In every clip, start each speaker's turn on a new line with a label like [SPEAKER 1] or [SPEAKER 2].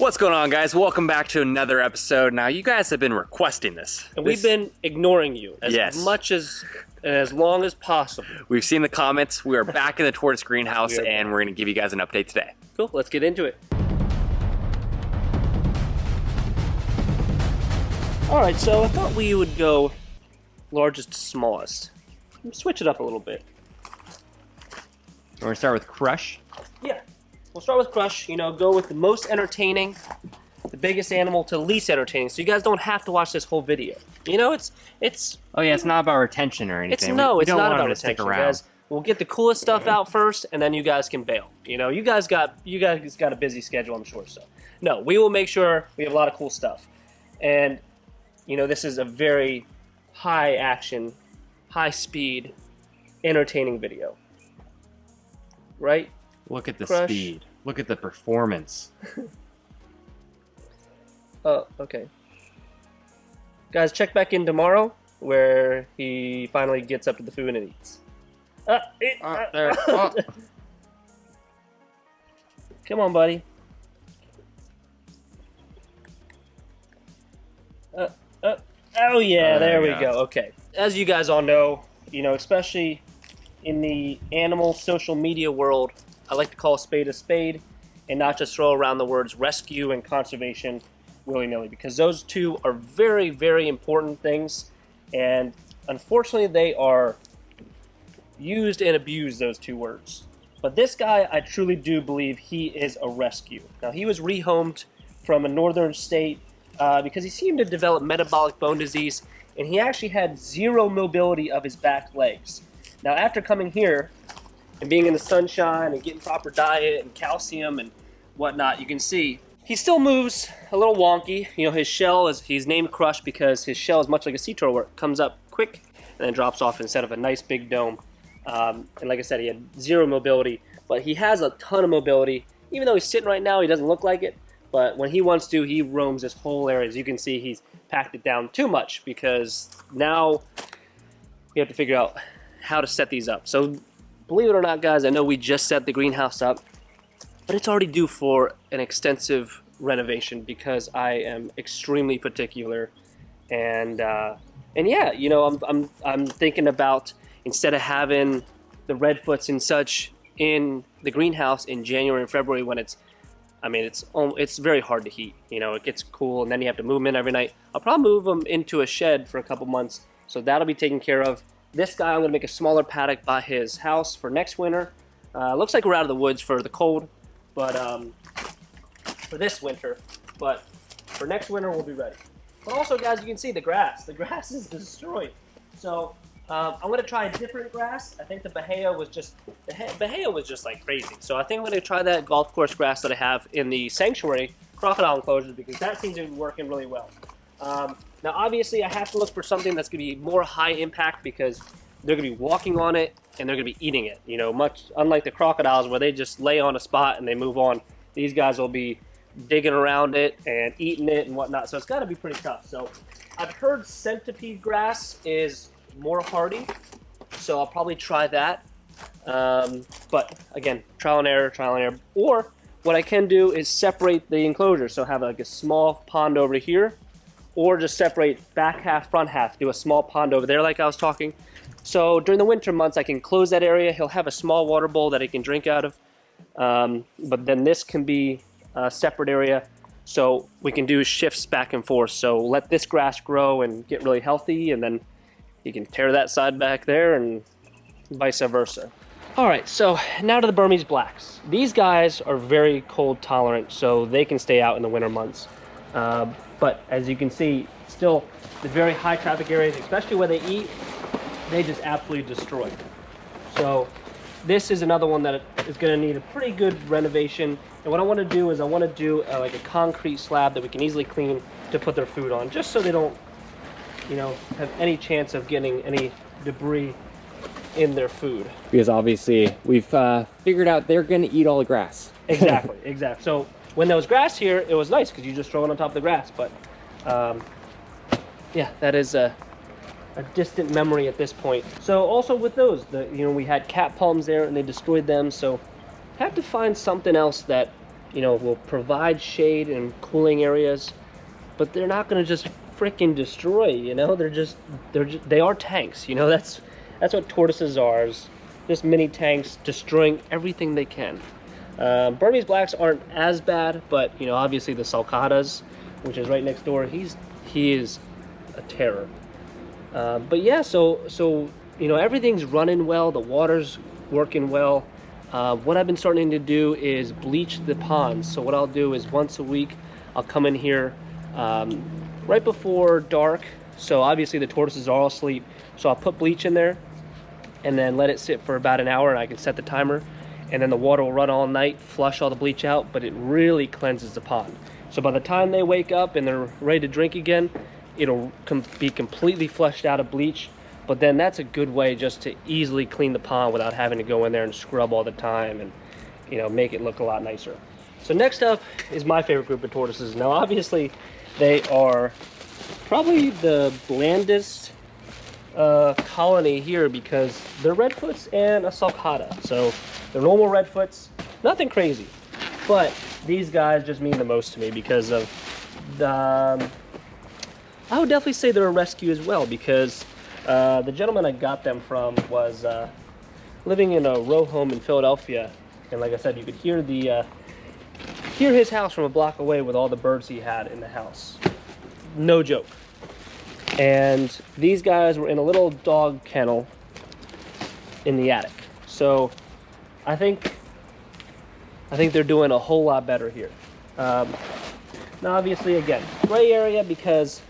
[SPEAKER 1] What's going on, guys? Welcome back to another episode. Now, you guys have been requesting this.
[SPEAKER 2] And we've been ignoring you much as long as possible.
[SPEAKER 1] We've seen the comments. We are back in the tortoise greenhouse, and we're going to give you guys an update today.
[SPEAKER 2] Cool. Let's get into it. All right, so I thought we would go largest to smallest. Switch it up a little bit.
[SPEAKER 1] We're going to start with Crush.
[SPEAKER 2] Yeah. We'll start with Crush, go with the most entertaining, the biggest animal to least entertaining, so you guys don't have to watch this whole video. It's
[SPEAKER 1] Oh yeah, it's not about retention or anything.
[SPEAKER 2] It's not about retention, guys. We'll get the coolest stuff out first, and then you guys can bail. You guys got a busy schedule, I'm sure, so. No, we will make sure we have a lot of cool stuff. And, this is a very high action, high speed, entertaining video. Right?
[SPEAKER 1] Look at the
[SPEAKER 2] Crush.
[SPEAKER 1] speed. Look at the performance.
[SPEAKER 2] Oh, okay. Guys, check back in tomorrow where he finally gets up to the food and eats.
[SPEAKER 1] There. Oh.
[SPEAKER 2] Come on, buddy. Oh yeah, there we go. Okay. As you guys all know, especially in the animal social media world, I like to call a spade and not just throw around the words rescue and conservation willy-nilly, because those two are very, very important things, and unfortunately they are used and abused, those two words. But this guy, I truly do believe he is a rescue. Now, he was rehomed from a northern state because he seemed to develop metabolic bone disease, and he actually had zero mobility of his back legs. Now, after coming here and being in the sunshine and getting proper diet and calcium and whatnot, you can see he still moves a little wonky. His shell he's named Crush because his shell is much like a sea turtle, where it comes up quick and then drops off instead of a nice big dome. And like I said, he had zero mobility, but he has a ton of mobility. Even though he's sitting right now, he doesn't look like it, but when he wants to, he roams this whole area. As you can see, he's packed it down too much, because now we have to figure out how to set these up. So believe it or not, guys, I know we just set the greenhouse up, but it's already due for an extensive renovation because I am extremely particular. And yeah, I'm thinking about, instead of having the redfoots and such in the greenhouse in January and February, when it's very hard to heat. It gets cool, and then you have to move them in every night. I'll probably move them into a shed for a couple months, so that'll be taken care of. This guy, I'm going to make a smaller paddock by his house for next winter. Looks like we're out of the woods for the cold, but for this winter. But for next winter, we'll be ready. But also, guys, you can see the grass. The grass is destroyed. So I'm going to try a different grass. I think the Bahia was just like crazy. So I think I'm going to try that golf course grass that I have in the sanctuary crocodile enclosures, because that seems to be working really well. Now, obviously, I have to look for something that's going to be more high impact, because they're going to be walking on it and they're going to be eating it. Much unlike the crocodiles where they just lay on a spot and they move on. These guys will be digging around it and eating it and whatnot. So it's got to be pretty tough. So I've heard centipede grass is more hardy, so I'll probably try that. But again, trial and error. Or what I can do is separate the enclosure. So have like a small pond over here, or just separate back half, front half, do a small pond over there like I was talking. So during the winter months, I can close that area. He'll have a small water bowl that he can drink out of. But then this can be a separate area, so we can do shifts back and forth. So let this grass grow and get really healthy, and then you can tear that side back there, and vice versa. All right, so now to the Burmese blacks. These guys are very cold tolerant, so they can stay out in the winter months. But as you can see, still the very high traffic areas, especially where they eat, they just absolutely destroy. So this is another one that is going to need a pretty good renovation. And what I want to do is like a concrete slab that we can easily clean to put their food on, just so they don't, have any chance of getting any debris in their food.
[SPEAKER 1] Because obviously we've figured out they're going to eat all the grass.
[SPEAKER 2] Exactly. So when there was grass here, it was nice because you just throw it on top of the grass. But yeah, that is a distant memory at this point. So also with those, we had cat palms there and they destroyed them. So I have to find something else that you know, will provide shade and cooling areas, but they're not going to just freaking destroy, you know. They are tanks, you know. That's what tortoises are, is just mini tanks destroying everything they can. Burmese blacks aren't as bad, but you know, obviously the Saltadas, which is right next door, he is a terror. But yeah, so you know, everything's running well, the water's working well. What I've been starting to do is bleach the ponds. So what I'll do is once a week I'll come in here right before dark, so obviously the tortoises are all asleep, so I'll put bleach in there and then let it sit for about an hour, and I can set the timer, and then the water will run all night, flush all the bleach out, but it really cleanses the pond. So by the time they wake up and they're ready to drink again, it'll be completely flushed out of bleach. But then that's a good way just to easily clean the pond without having to go in there and scrub all the time and, you know, make it look a lot nicer. So next up is my favorite group of tortoises. Now obviously they are probably the blandest colony here because they're redfoots and a sulcata. So they're normal redfoots, nothing crazy. But these guys just mean the most to me because of the... I would definitely say they're a rescue as well, because the gentleman I got them from was living in a row home in Philadelphia, and like I said, you could hear his house from a block away with all the birds he had in the house. No joke. And these guys were in a little dog kennel in the attic. So I think they're doing a whole lot better here. Now obviously, again, gray area, because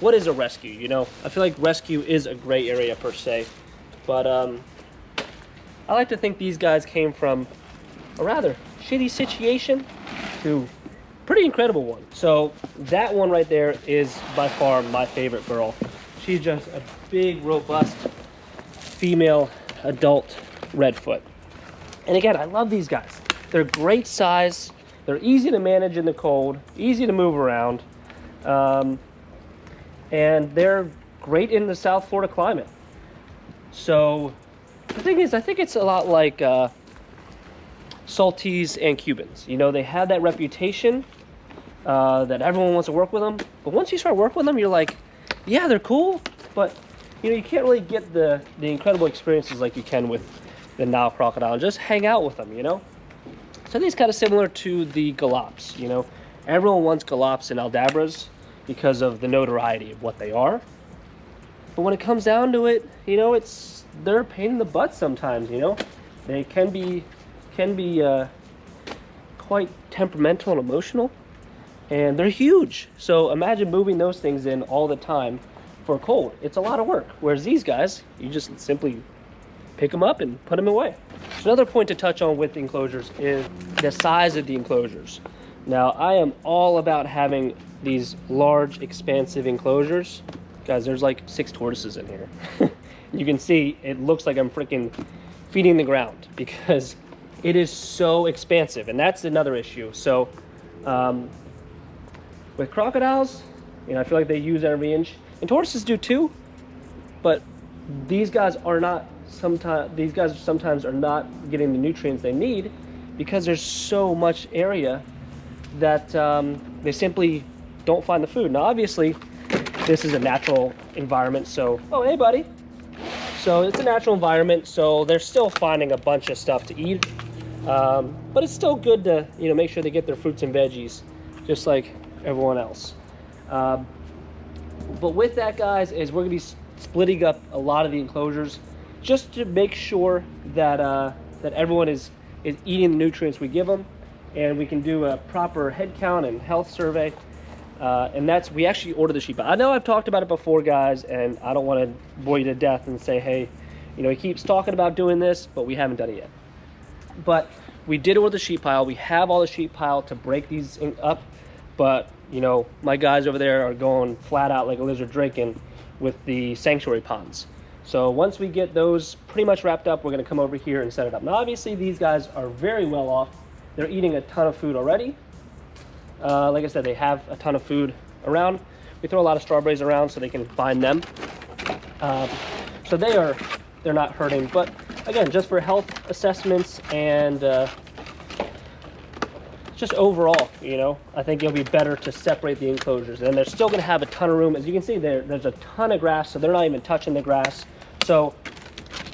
[SPEAKER 2] what is a rescue? You know, I feel like rescue is a gray area per se, but I like to think these guys came from a rather shitty situation to pretty incredible one. So that one right there is by far my favorite girl. She's just a big, robust female adult redfoot. And again, I love these guys. They're great size. They're easy to manage in the cold, easy to move around. And they're great in the South Florida climate. So the thing is, I think it's a lot like Salties and Cubans. You know, they have that reputation that everyone wants to work with them. But once you start working with them, you're like, yeah, they're cool, but you know, you can't really get the incredible experiences like you can with the Nile crocodile. Just hang out with them, you know. So I think it's kind of similar to the galops. You know, everyone wants galops and aldabras because of the notoriety of what they are. But when it comes down to it, you know, they're a pain in the butt sometimes, you know. They can be quite temperamental and emotional, and they're huge. So imagine moving those things in all the time for cold. It's a lot of work. Whereas these guys, you just simply pick them up and put them away. So another point to touch on with enclosures is the size of the enclosures. Now, I am all about having these large, expansive enclosures. Guys, there's like 6 tortoises in here. You can see it looks like I'm freaking feeding the ground because it is so expansive, and that's another issue. So with crocodiles, you know, I feel like they use every inch, and tortoises do too, but these guys sometimes are not getting the nutrients they need because there's so much area that they simply don't find the food. Now obviously this is a natural environment, so oh hey buddy, so it's a natural environment, so they're still finding a bunch of stuff to eat, but it's still good to, you know, make sure they get their fruits and veggies just like everyone else. But with that, guys, is we're gonna be splitting up a lot of the enclosures just to make sure that that everyone is eating the nutrients we give them, and we can do a proper head count and health survey. And we actually order the sheep. I know I've talked about it before, guys, and I don't want to bore you to death and say, hey, you know, he keeps talking about doing this, but we haven't done it yet. But we did order the sheep pile. We have all the sheep pile to break these up, but you know, my guys over there are going flat out like a lizard drinking with the sanctuary ponds. So once we get those pretty much wrapped up, we're going to come over here and set it up. Now obviously these guys are very well off. They're eating a ton of food already. Like I said, they have a ton of food around. We throw a lot of strawberries around so they can find them. So they're not hurting. But again, just for health assessments and just overall, you know, I think it'll be better to separate the enclosures. And they're still going to have a ton of room. As you can see, there's a ton of grass, so they're not even touching the grass. So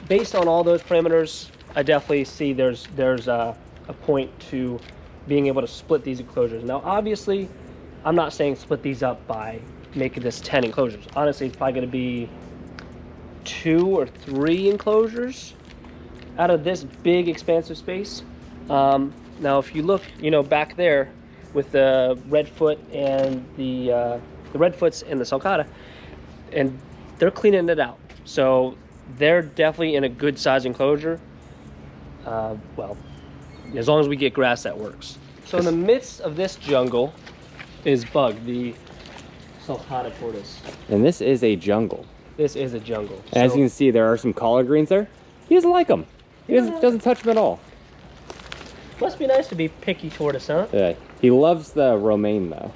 [SPEAKER 2] based on all those parameters, I definitely see there's a point to being able to split these enclosures. Now, obviously, I'm not saying split these up by making this 10 enclosures. Honestly, it's probably going to be 2 or 3 enclosures out of this big expansive space. Now, if you look, you know, back there with the RedFoot and the RedFoots and the Saltada, and they're cleaning it out. So they're definitely in a good size enclosure. Well, as long as we get grass that works. So in the midst of this jungle is Bug, the Saltada Tortoise.
[SPEAKER 1] And this is a jungle.
[SPEAKER 2] This is a jungle.
[SPEAKER 1] As you can see, there are some collard greens there. He doesn't like them. He doesn't touch them at all.
[SPEAKER 2] Must be nice to be picky tortoise, huh?
[SPEAKER 1] Yeah, he loves the romaine though.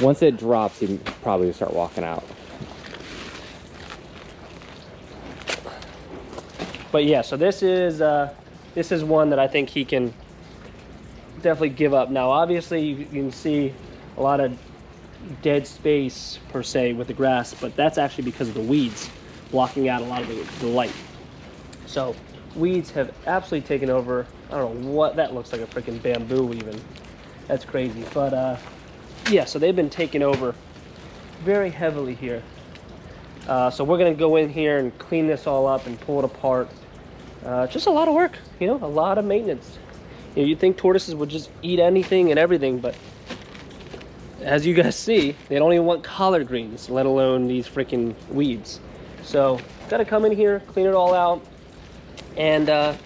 [SPEAKER 1] Once it drops, he probably will start walking out.
[SPEAKER 2] But yeah, so this is one that I think he can definitely give up. Now, obviously, you can see a lot of dead space per se with the grass, but that's actually because of the weeds blocking out a lot of the light. So weeds have absolutely taken over. I don't know what that looks like, a freaking bamboo even. That's crazy. But yeah, so they've been taking over very heavily here. So we're gonna go in here and clean this all up and pull it apart. Just a lot of work, you know, a lot of maintenance. You know, you'd think tortoises would just eat anything and everything, but as you guys see, they don't even want collard greens, let alone these freaking weeds. So gotta come in here, clean it all out, and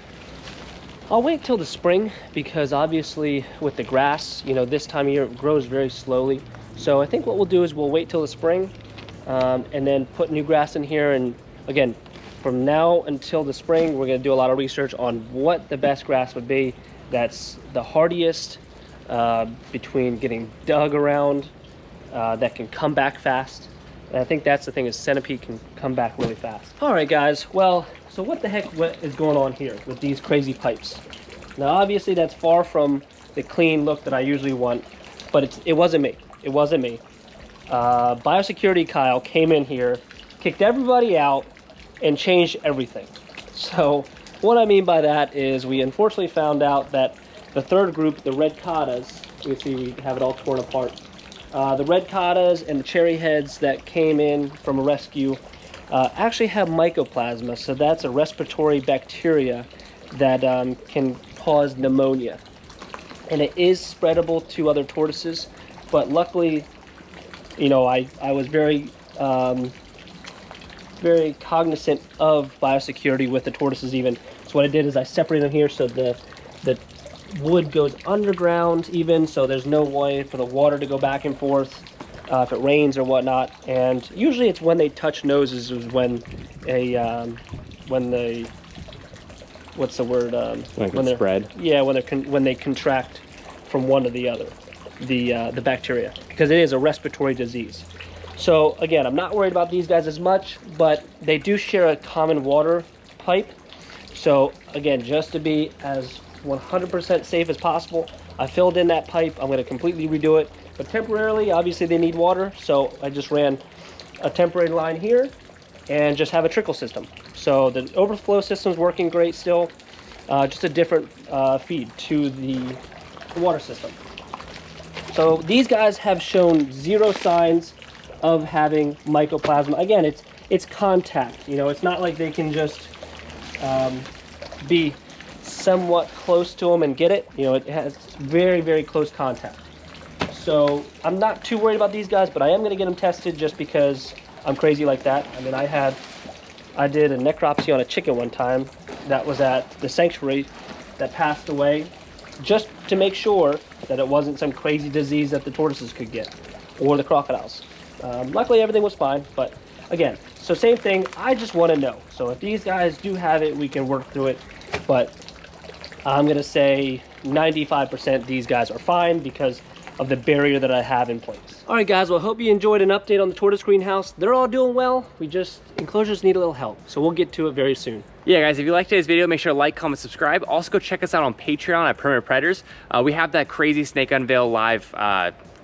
[SPEAKER 2] I'll wait till the spring, because obviously with the grass, you know, this time of year it grows very slowly. So I think what we'll do is we'll wait till the spring and then put new grass in here. And again, from now until the spring, we're going to do a lot of research on what the best grass would be that's the hardiest, between getting dug around, that can come back fast. And I think that's the thing, is centipede can come back really fast. All right, guys. Well, so what the heck is going on here with these crazy pipes? Now, obviously, that's far from the clean look that I usually want, but it wasn't me. It wasn't me. Biosecurity Kyle came in here, kicked everybody out, and changed everything. So what I mean by that is we unfortunately found out that the third group, the red cottas, you can see we have it all torn apart. The red cottas and the cherry heads that came in from a rescue actually have mycoplasma. So that's a respiratory bacteria that can cause pneumonia. And it is spreadable to other tortoises, but luckily, you know, I was very very cognizant of biosecurity with the tortoises even. So what I did is I separated them here so the wood goes underground even, so there's no way for the water to go back and forth if it rains or whatnot. And usually it's when they touch noses is when they what's the word,
[SPEAKER 1] when they spread.
[SPEAKER 2] Yeah, when they contract from one to the other, the bacteria, because it is a respiratory disease. So again, I'm not worried about these guys as much, but they do share a common water pipe. So again, just to be as 100% safe as possible, I filled in that pipe. I'm going to completely redo it, but temporarily, obviously they need water, so I just ran a temporary line here and just have a trickle system. So the overflow system's working great still, just a different feed to the water system. So these guys have shown zero signs of having mycoplasma. Again, it's contact. You know, it's not like they can just be somewhat close to them and get it. You know, it has very, very close contact. So I'm not too worried about these guys, but I am going to get them tested just because I'm crazy like that. I mean, I did a necropsy on a chicken one time that was at the sanctuary that passed away, just to make sure that it wasn't some crazy disease that the tortoises could get, or the crocodiles. Luckily everything was fine, but again, so same thing, I just want to know. So if these guys do have it, we can work through it, but I'm going to say 95% these guys are fine, because of the barrier that I have in place. All right, guys, well, I hope you enjoyed an update on the tortoise greenhouse. They're all doing well. Enclosures need a little help, so we'll get to it very soon.
[SPEAKER 1] Yeah, guys, if you liked today's video, make sure to like, comment, subscribe. Also, go check us out on Patreon at Primitive Predators. We have that crazy snake unveil live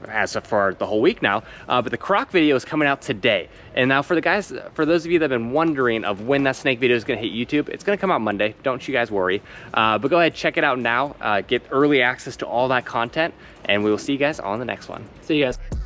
[SPEAKER 1] as of for the whole week now, but the croc video is coming out today. And now for those of you that have been wondering of when that snake video is going to hit YouTube, it's going to come out Monday. Don't you guys worry. But go ahead, check it out now. Get early access to all that content, and we will see you guys on the next one.
[SPEAKER 2] See you guys.